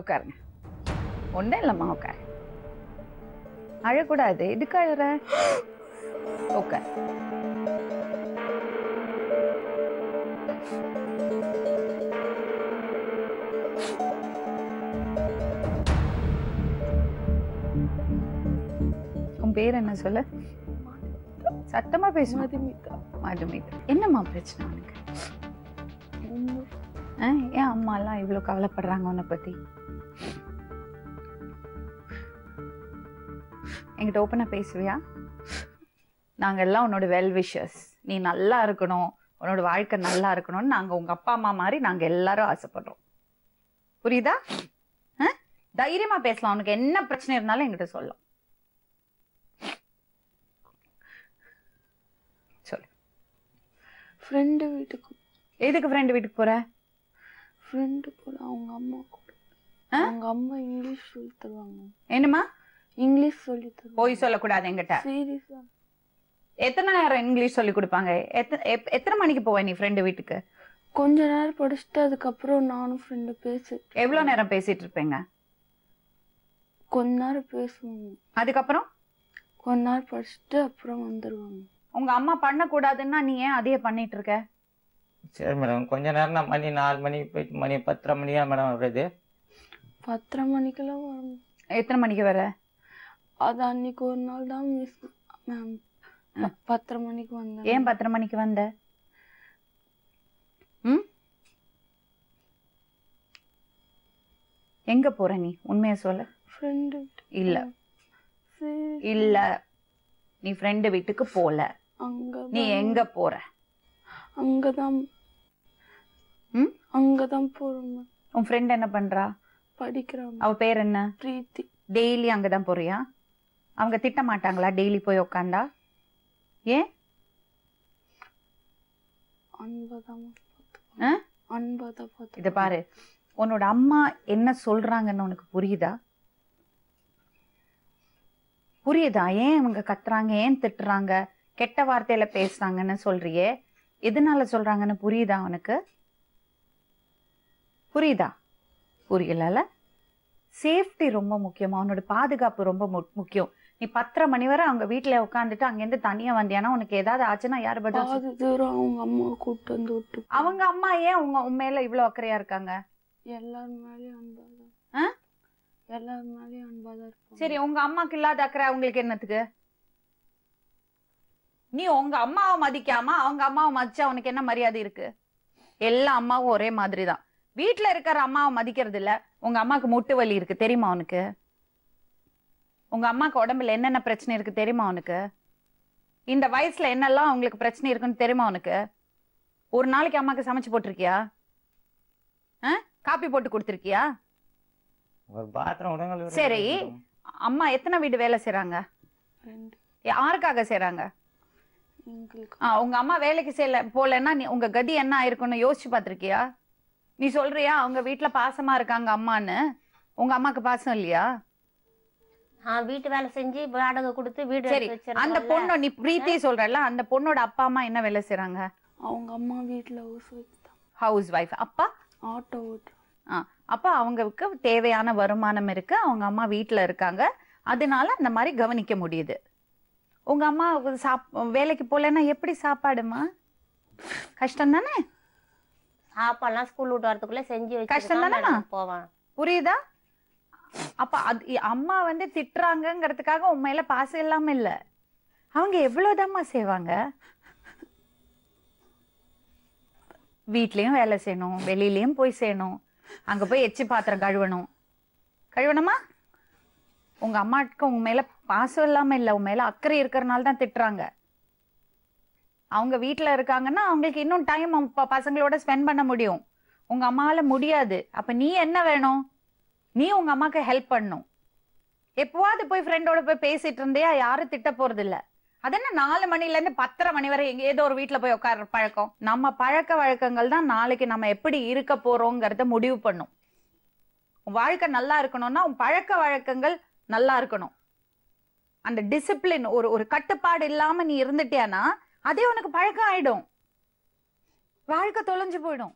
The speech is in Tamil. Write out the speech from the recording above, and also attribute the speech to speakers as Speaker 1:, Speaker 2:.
Speaker 1: உட்காருங்க. ஒன்றும் இல்லைம்மா, உட்காரு. அழக்கூடாது. எதுக்கு அழுற? உட்காரு. உன் பேர் என்ன சொல்ல? சத்தமா பேச. மதுமிதா. என்னம்மா பிரச்சனை உனக்கு? ஏன் அம்மா எல்லாம் இவ்வளவு கவலைப்படுறாங்க உன்னை பத்தி? என்கிட்ட ஓப்பனா பேசுவியா? நாங்க எல்லாம் உன்னோட வெல் விஷர்ஸ். நீ நல்லா இருக்கணும், உன்னோட வாழ்க்கை நல்லா இருக்கணும்னு நாங்க உங்க அப்பா அம்மா மாதிரி நாங்க எல்லாரும் ஆசைப்படுறோம். புரியுதா? தைரியமா பேசலாம். உனக்கு என்ன பிரச்சனை இருந்தாலும் என்கிட்ட சொல்லலாம். சொல்லு.
Speaker 2: ஃப்ரெண்டு வீட்டுக்கு.
Speaker 1: எதுக்கு ஃப்ரெண்டு வீட்டுக்கு போற?
Speaker 2: ஃப்ரெண்டு கூட அவங்க அம்மா கூட. அவங்க அம்மா இங்கிலீஷ் சொல்லி தருவாங்க.
Speaker 1: என்னம்மா?
Speaker 2: இங்கிலீஷ் சொல்லி தருவாங்க.
Speaker 1: போய் சொல்லக்கூடாது என்கிட்ட.
Speaker 2: சீரியஸா?
Speaker 1: எத்தனை நேரம் இங்கிலீஷ் சொல்லி கொடுப்பாங்க? எத்தனை மணிக்கு போவ நீ ஃப்ரெண்டு வீட்டுக்கு?
Speaker 2: கொஞ்ச நேரம் படிச்சுட்டு அதுக்கப்புறம் நானும் ஃப்ரெண்டு பேசி.
Speaker 1: எவ்வளவு நேரம் பேசிட்டு இருப்பீங்க?
Speaker 2: கொஞ்ச நேரம் பேசுவாங்க.
Speaker 1: அதுக்கப்புறம்
Speaker 2: கொஞ்ச நேரம் படிச்சுட்டு அப்புறம் வந்துருவாங்க.
Speaker 1: உங்க அம்மா பண்ண கூடாதுன்னா நீ ஏன் அதையே பண்ணிட்டு இருக்க?
Speaker 3: சரி மேடம், கொஞ்ச நேரம் நான் மணி 4 மணிக்கு போயிட்டு மணி 10:30 மணியா மேடம் வருது?
Speaker 2: 10:30 மணிக்கெல்லாம் வரும்.
Speaker 1: எத்தனை மணிக்கு வர?
Speaker 2: அது அன்னைக்கு ஒரு நாள் தான் மிஸ் மேம். 10:30 மணிக்கு வந்தேன்.
Speaker 1: ஏன் 10:30 மணிக்கு வந்த? எங்க போற நீ? உண்மையா சொல்ல.
Speaker 2: ஃப்ரெண்டு.
Speaker 1: இல்ல இல்ல, நீ ஃப்ரெண்டு வீட்டுக்கு போல. நீ எங்க போற?
Speaker 2: அங்கதான். அங்கதான் போறோம்.
Speaker 1: உன் ஃப்ரெண்ட் என்ன பண்றா?
Speaker 2: படிக்கிறாங்க.
Speaker 1: அவ பேர் என்ன?
Speaker 2: பிரீத்தி.
Speaker 1: டெய்லி அங்கதான் போறியா? அவங்க திட்ட மாட்டாங்களா டெய்லி போய் உக்காந்தா? ஏன்? இத பாரு, உன்னோட அம்மா என்ன சொல்றாங்கன்னு உனக்கு புரியுதா? புரியுதா? ஏன் அவங்க கத்துறாங்க, ஏன் திட்டுறாங்க, கெட்ட வார்த்தையில பேசுறாங்கன்னு சொல்றியே, எதனால சொல்றாங்கன்னு புரியுதா உனக்கு? புரியுதா? புரியல. சேஃப்டி ரொம்ப முக்கியமா, உன்னோட பாதுகாப்பு ரொம்ப முக்கியம். நீ 10:30 மணி வரை அவங்க வீட்டுல உட்காந்துட்டு அங்கிருந்து தனியா வந்தியானா உனக்கு ஏதாவது ஆச்சுன்னா யாரு பதில்?
Speaker 2: அவங்க அம்மா கூட்டு வந்து விட்டு.
Speaker 1: அவங்க அம்மா ஏன் உண்மையில இவ்வளவு அக்கறையா இருக்காங்க?
Speaker 2: எல்லாரும் மேலயும் அன்பாதான். எல்லாரும் மேலயும் அன்பாதான் இருக்கும்.
Speaker 1: சரி, உங்க அம்மாக்கு இல்லாத அக்கறை அவங்களுக்கு என்னத்துக்கு? நீ உங்க அம்மாவை மதிக்காம அவங்க அம்மாவை மதிச்சா உனக்கு என்ன மரியாதை இருக்கு? எல்லா அம்மாவும் ஒரே மாதிரிதான். வீட்டுல இருக்கிற அம்மாவை மதிக்கிறது இல்ல. உங்க அம்மாக்கு முட்டு வலி இருக்கு தெரியுமா உனக்கு? உங்க அம்மாக்கு உடம்புல என்னென்ன பிரச்சனை இருக்கு தெரியுமா உனக்கு? இந்த வயசுல என்னெல்லாம் உங்களுக்கு பிரச்சனை இருக்குன்னு தெரியுமா உனக்கு? ஒரு நாளைக்கு அம்மாக்கு சமைச்சு போட்டிருக்கியா? காப்பி போட்டு கொடுத்திருக்கியா? சரி, அம்மா எத்தனை வீடு வேலை செய்றாங்க? யாருக்காக செய்றாங்க? உங்க அம்மா வேலைக்கு போலன்னா உங்க கதி என்ன ஆயிருக்குன்னு யோசிச்சு பாத்திருக்கியா? நீ சொல்றியா அவங்க வீட்டுல பாசமா இருக்காங்க அம்மான்னு? உங்க அம்மாக்கு பாசம் இல்லையா?
Speaker 4: வீட்டு வேலை செஞ்சு வாடகை கொடுத்து வீடு.
Speaker 1: சரி, அந்த பொண்ணு நீ பிரீத்தி சொல்றல, அந்த பொண்ணோட அப்பா அம்மா என்ன வேலை செய்றாங்க?
Speaker 2: அவங்க அம்மா வீட்டுல
Speaker 1: ஹவுஸ் வைஃப். அப்பா
Speaker 2: ஆட்டோ ஓட்டுறாங்க.
Speaker 1: அப்ப அவங்களுக்கு தேவையான வருமானம் இருக்கு, அவங்க அம்மா வீட்டுல இருக்காங்க, அதனால அந்த மாதிரி கவனிக்க முடியுது. உங்க அம்மா வேலைக்கு போலன்னா எப்படி சாப்பாடுமா? கஷ்டம் தானே?
Speaker 4: சாப்பாடுலாம் ஸ்கூல் விட்டு வரதுக்குள்ள செஞ்சு
Speaker 1: கஷ்டம் தானே
Speaker 4: போவான்.
Speaker 1: புரியுதா? அப்ப அம்மா வந்து திட்டுறாங்கிறதுக்காக உண்மையில பாசம் இல்லாம இல்ல. அவங்க எவ்வளவுதாம்மா செய்வாங்க. வீட்லயும் வேலை செய்யணும், வெளியிலயும் போய் செய்யணும், அங்க போய் எச்சி பாத்திரம் கழுவணுமா? உங்க அம்மாவுக்கு உங்க மேல பாசம் இல்லாம இல்ல, உங்க மேல அக்கறை இருக்கிறதுனால தான் திட்டுறாங்க. அவங்க வீட்டுல இருக்காங்கன்னா அவங்களுக்கு இன்னும் டைம் பசங்களோட ஸ்பெண்ட் பண்ண முடியும். உங்க அம்மாவால முடியாது. அப்ப நீ என்ன வேணும்? நீ உங்க அம்மாக்கு ஹெல்ப் பண்ணும். எப்பவாவது போய் ஃப்ரெண்டோட போய் பேசிட்டு இருந்தியா? யாரும் திட்ட போறது இல்ல. அது என்ன 4 மணில இருந்து 10:30 மணி வரை எங்க ஏதோ ஒரு வீட்டுல போய் உட்கார பழக்கம்? நம்ம பழக்க வழக்கங்கள் தான் நாளைக்கு நம்ம எப்படி இருக்க போறோங்கிறத முடிவு பண்ணும். உன் வாழ்க்கை நல்லா இருக்கணும்னா உன் பழக்க வழக்கங்கள் நல்லா இருக்கணும். அந்த டிசிப்ளின், ஒரு கட்டுப்பாடு இல்லாம நீ இருந்துட்டியானா அதே உனக்கு பழக்கம் ஆயிடும். வாழ்க்கை தொலைஞ்சு போயிடும்.